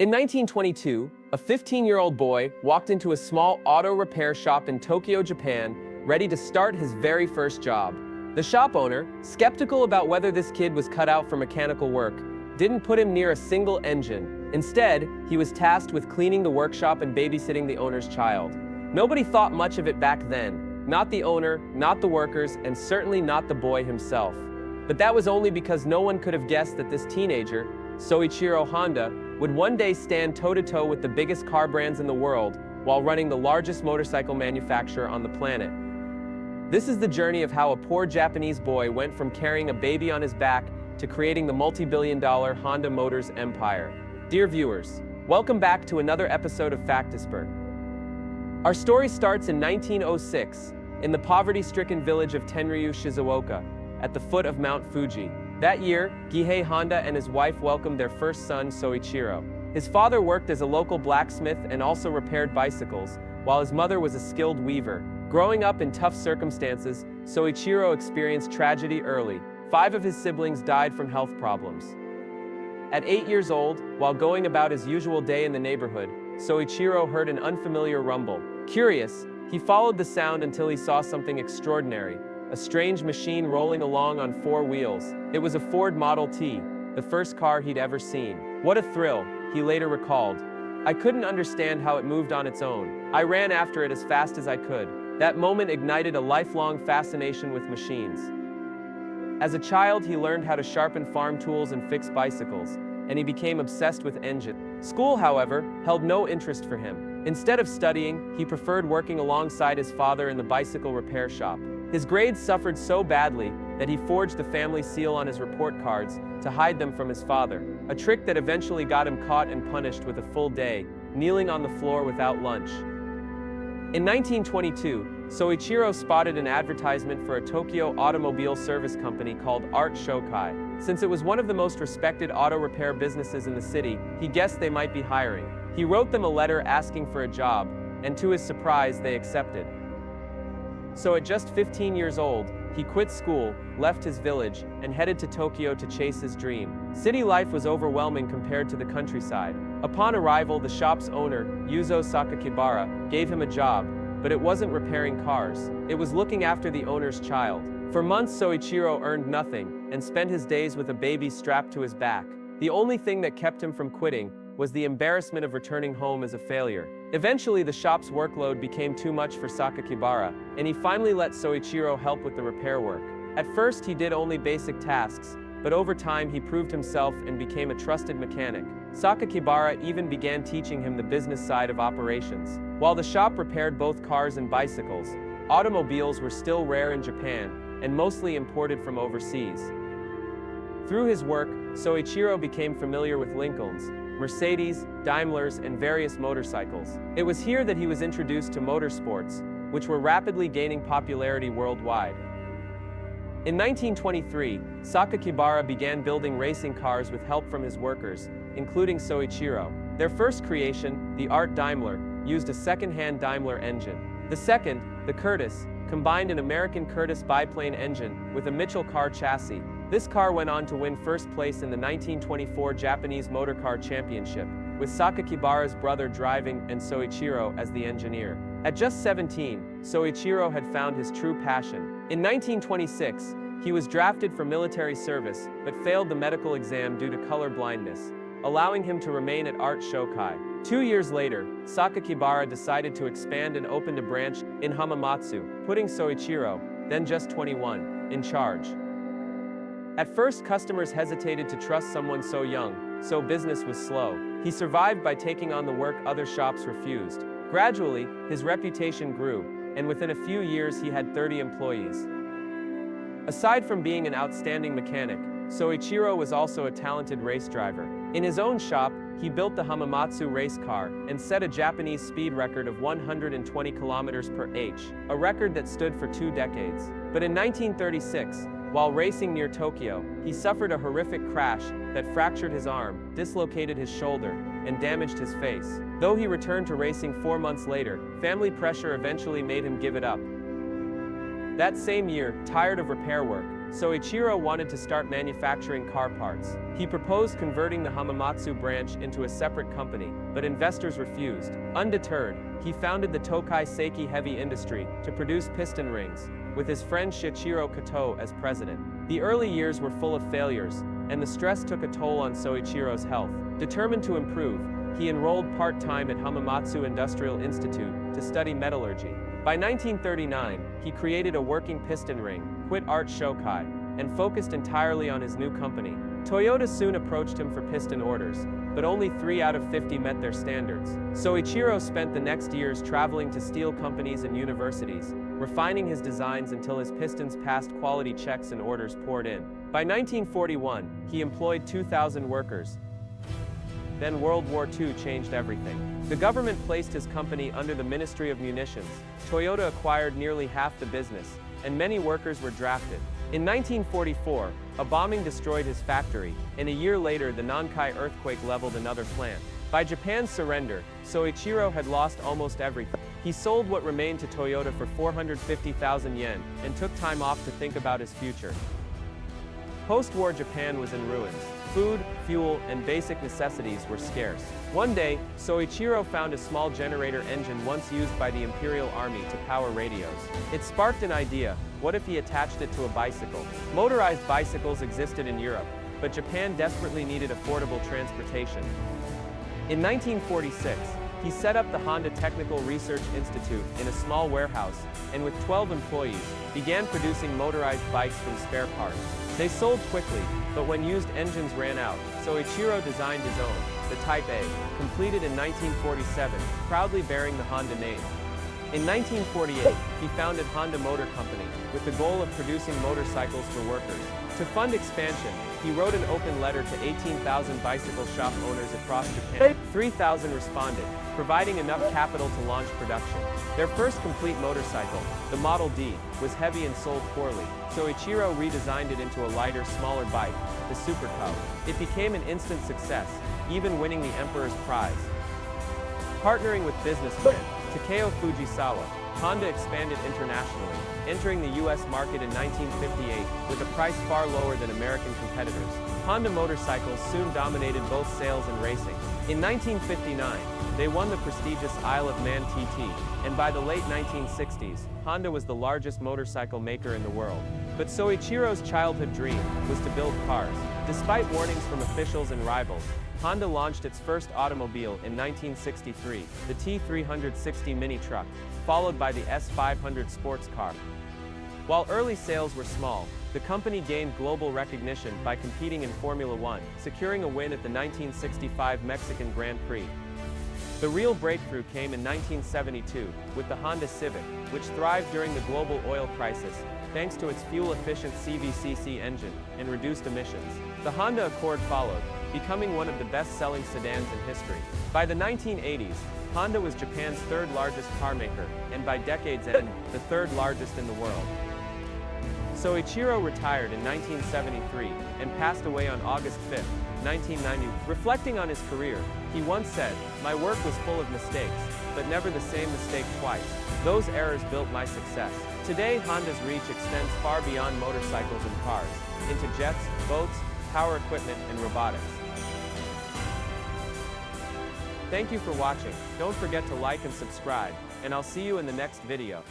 In 1922, a 15-year-old boy walked into a small auto repair shop in Tokyo, Japan, ready to start his very first job. The shop owner, skeptical about whether this kid was cut out for mechanical work, didn't put him near a single engine. Instead, he was tasked with cleaning the workshop and babysitting the owner's child. Nobody thought much of it back then. Not the owner, not the workers, and certainly not the boy himself. But that was only because no one could have guessed that this teenager, Soichiro Honda, would one day stand toe-to-toe with the biggest car brands in the world while running the largest motorcycle manufacturer on the planet. This is the journey of how a poor Japanese boy went from carrying a baby on his back to creating the multi-billion-dollar Honda Motors empire. Dear viewers, welcome back to another episode of Factisper. Our story starts in 1906, in the poverty-stricken village of Tenryu, Shizuoka, at the foot of Mount Fuji. That year, Gihei Honda and his wife welcomed their first son, Soichiro. His father worked as a local blacksmith and also repaired bicycles, while his mother was a skilled weaver. Growing up in tough circumstances, Soichiro experienced tragedy early. 5 of his siblings died from health problems. At 8 years old, while going about his usual day in the neighborhood, Soichiro heard an unfamiliar rumble. Curious, he followed the sound until he saw something extraordinary, a strange machine rolling along on 4 wheels. It was a Ford Model T, the first car he'd ever seen. What a thrill, he later recalled. I couldn't understand how it moved on its own. I ran after it as fast as I could. That moment ignited a lifelong fascination with machines. As a child, he learned how to sharpen farm tools and fix bicycles, and he became obsessed with engines. School, however, held no interest for him. Instead of studying, he preferred working alongside his father in the bicycle repair shop. His grades suffered so badly that he forged the family seal on his report cards to hide them from his father, a trick that eventually got him caught and punished with a full day, kneeling on the floor without lunch. In 1922, Soichiro spotted an advertisement for a Tokyo automobile service company called Art Shokai. Since it was one of the most respected auto repair businesses in the city, he guessed they might be hiring. He wrote them a letter asking for a job, and to his surprise, they accepted. So at just 15 years old, he quit school, left his village, and headed to Tokyo to chase his dream. City life was overwhelming compared to the countryside. Upon arrival, the shop's owner, Yuzo Sakakibara, gave him a job, but it wasn't repairing cars. It was looking after the owner's child. For months, Soichiro earned nothing and spent his days with a baby strapped to his back. The only thing that kept him from quitting was the embarrassment of returning home as a failure. Eventually, the shop's workload became too much for Sakakibara, and he finally let Soichiro help with the repair work. At first, he did only basic tasks, but over time he proved himself and became a trusted mechanic. Sakakibara even began teaching him the business side of operations. While the shop repaired both cars and bicycles, automobiles were still rare in Japan and mostly imported from overseas. Through his work, Soichiro became familiar with Lincolns, Mercedes, Daimlers, and various motorcycles. It was here that he was introduced to motorsports, which were rapidly gaining popularity worldwide. In 1923, Sakakibara began building racing cars with help from his workers, including Soichiro. Their first creation, the Art Daimler, used a second-hand Daimler engine. The second, the Curtiss, combined an American Curtiss biplane engine with a Mitchell car chassis. This car went on to win first place in the 1924 Japanese Motor Car Championship, with Sakakibara's brother driving and Soichiro as the engineer. At just 17, Soichiro had found his true passion. In 1926, he was drafted for military service, but failed the medical exam due to color blindness, allowing him to remain at Art Shokai. 2 years later, Sakakibara decided to expand and opened a branch in Hamamatsu, putting Soichiro, then just 21, in charge. At first, customers hesitated to trust someone so young, so business was slow. He survived by taking on the work other shops refused. Gradually, his reputation grew, and within a few years he had 30 employees. Aside from being an outstanding mechanic, Soichiro was also a talented race driver. In his own shop, he built the Hamamatsu race car and set a Japanese speed record of 120 kilometers per h, a record that stood for 2 decades. But in 1936, while racing near Tokyo, he suffered a horrific crash that fractured his arm, dislocated his shoulder, and damaged his face. Though he returned to racing 4 months later, family pressure eventually made him give it up. That same year, tired of repair work, Soichiro wanted to start manufacturing car parts. He proposed converting the Hamamatsu branch into a separate company, but investors refused. Undeterred, he founded the Tokai Seiki Heavy Industry to produce piston rings, with his friend Shichiro Kato as president. The early years were full of failures, and the stress took a toll on Soichiro's health. Determined to improve, he enrolled part-time at Hamamatsu Industrial Institute to study metallurgy. By 1939, he created a working piston ring, quit art shokai, and focused entirely on his new company. Toyota soon approached him for piston orders, but only 3 out of 50 met their standards. Soichiro spent the next years traveling to steel companies and universities, refining his designs until his pistons passed quality checks and orders poured in. By 1941, he employed 2,000 workers. Then World War II changed everything. The government placed his company under the Ministry of Munitions. Toyota acquired nearly half the business, and many workers were drafted. In 1944, a bombing destroyed his factory, and a year later the Nankai earthquake leveled another plant. By Japan's surrender, Soichiro had lost almost everything. He sold what remained to Toyota for 450,000 yen, and took time off to think about his future. Post-war Japan was in ruins. Food, fuel, and basic necessities were scarce. One day, Soichiro found a small generator engine once used by the Imperial Army to power radios. It sparked an idea: what if he attached it to a bicycle? Motorized bicycles existed in Europe, but Japan desperately needed affordable transportation. In 1946, he set up the Honda Technical Research Institute in a small warehouse, and with 12 employees, began producing motorized bikes from spare parts. They sold quickly, but when used engines ran out, Soichiro designed his own, the Type A, completed in 1947, proudly bearing the Honda name. In 1948, he founded Honda Motor Company, with the goal of producing motorcycles for workers. To fund expansion, he wrote an open letter to 18,000 bicycle shop owners across Japan. 3,000 responded, providing enough capital to launch production. Their first complete motorcycle, the Model D, was heavy and sold poorly. Soichiro redesigned it into a lighter, smaller bike, the Super Cub. It became an instant success, even winning the Emperor's Prize. Partnering with businessman Takeo Fujisawa, Honda expanded internationally, entering the US market in 1958 with a price far lower than American competitors. Honda motorcycles soon dominated both sales and racing. In 1959, they won the prestigious Isle of Man TT, and by the late 1960s, Honda was the largest motorcycle maker in the world. But Soichiro's childhood dream was to build cars. Despite warnings from officials and rivals, Honda launched its first automobile in 1963, the T360 mini truck, followed by the S500 sports car. While early sales were small, the company gained global recognition by competing in Formula One, securing a win at the 1965 Mexican Grand Prix. The real breakthrough came in 1972, with the Honda Civic, which thrived during the global oil crisis, thanks to its fuel-efficient CVCC engine and reduced emissions. The Honda Accord followed, becoming one of the best-selling sedans in history. By the 1980s, Honda was Japan's third-largest car maker, and by decade's end, the third largest in the world. Soichiro retired in 1973 and passed away on August 5, 1990. Reflecting on his career, he once said, "My work was full of mistakes, but never the same mistake twice. Those errors built my success." Today, Honda's reach extends far beyond motorcycles and cars, into jets, boats, power equipment, and robotics. Thank you for watching. Don't forget to like and subscribe, and I'll see you in the next video.